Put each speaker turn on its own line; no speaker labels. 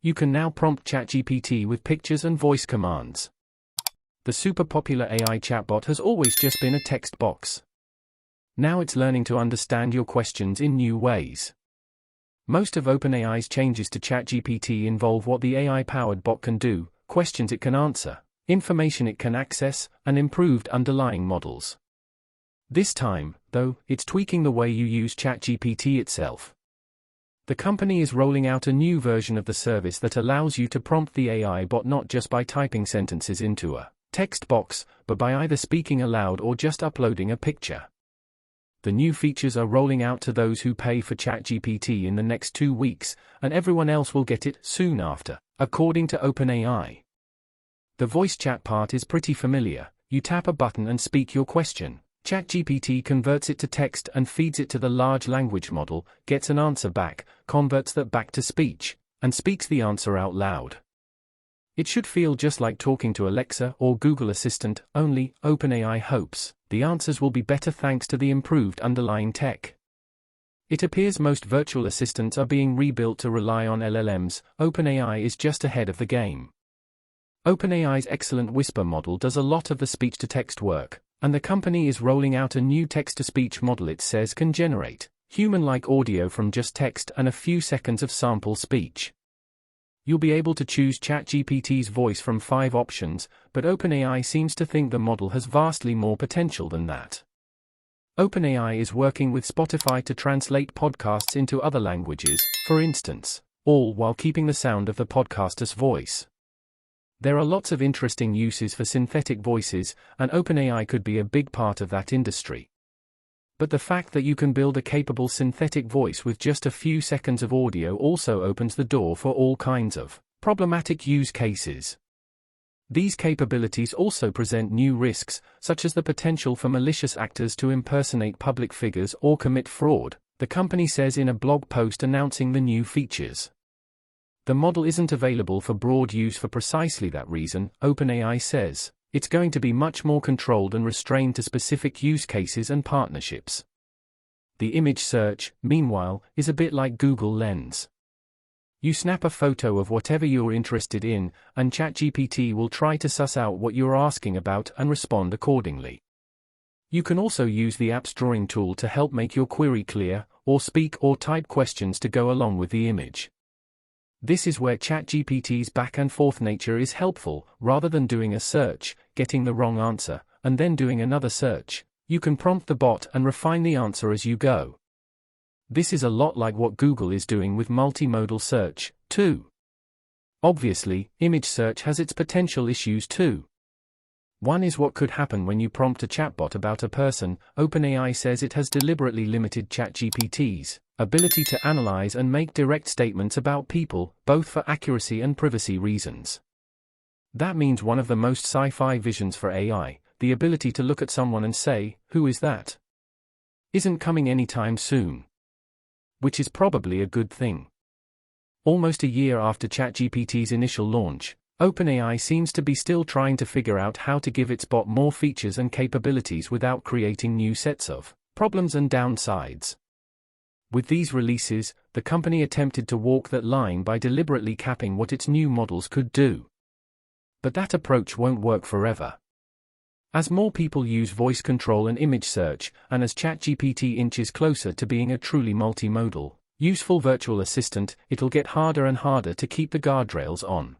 You can now prompt ChatGPT with pictures and voice commands. The super popular AI chatbot has always just been a text box. Now it's learning to understand your questions in new ways. Most of OpenAI's changes to ChatGPT involve what the AI-powered bot can do, questions it can answer, information it can access, and improved underlying models. This time, though, it's tweaking the way you use ChatGPT itself. The company is rolling out a new version of the service that allows you to prompt the AI bot not just by typing sentences into a text box, but by either speaking aloud or just uploading a picture. The new features are rolling out to those who pay for ChatGPT in the next 2 weeks, and everyone else will get it soon after, according to OpenAI. The voice chat part is pretty familiar. You tap a button and speak your question. ChatGPT converts it to text and feeds it to the large language model, gets an answer back, converts that back to speech, and speaks the answer out loud. It should feel just like talking to Alexa or Google Assistant, only, OpenAI hopes, the answers will be better thanks to the improved underlying tech. It appears most virtual assistants are being rebuilt to rely on LLMs. OpenAI is just ahead of the game. OpenAI's excellent Whisper model does a lot of the speech-to-text work, and the company is rolling out a new text-to-speech model it says can generate human-like audio from just text and a few seconds of sample speech. You'll be able to choose ChatGPT's voice from 5 options, but OpenAI seems to think the model has vastly more potential than that. OpenAI is working with Spotify to translate podcasts into other languages, for instance, all while keeping the sound of the podcaster's voice. There are lots of interesting uses for synthetic voices, and OpenAI could be a big part of that industry. But the fact that you can build a capable synthetic voice with just a few seconds of audio also opens the door for all kinds of problematic use cases. These capabilities also present new risks, such as the potential for malicious actors to impersonate public figures or commit fraud, the company says in a blog post announcing the new features. The model isn't available for broad use for precisely that reason, OpenAI says. It's going to be much more controlled and restrained to specific use cases and partnerships. The image search, meanwhile, is a bit like Google Lens. You snap a photo of whatever you're interested in, and ChatGPT will try to suss out what you're asking about and respond accordingly. You can also use the app's drawing tool to help make your query clear, or speak or type questions to go along with the image. This is where ChatGPT's back-and-forth nature is helpful. Rather than doing a search, getting the wrong answer, and then doing another search, you can prompt the bot and refine the answer as you go. This is a lot like what Google is doing with multimodal search, too. Obviously, image search has its potential issues too. One is what could happen when you prompt a chatbot about a person. OpenAI says it has deliberately limited ChatGPT's ability to analyze and make direct statements about people, both for accuracy and privacy reasons. That means one of the most sci-fi visions for AI, the ability to look at someone and say, "Who is that?" isn't coming anytime soon. Which is probably a good thing. Almost a year after ChatGPT's initial launch, OpenAI seems to be still trying to figure out how to give its bot more features and capabilities without creating new sets of problems and downsides. With these releases, the company attempted to walk that line by deliberately capping what its new models could do. But that approach won't work forever. As more people use voice control and image search, and as ChatGPT inches closer to being a truly multimodal, useful virtual assistant, it'll get harder and harder to keep the guardrails on.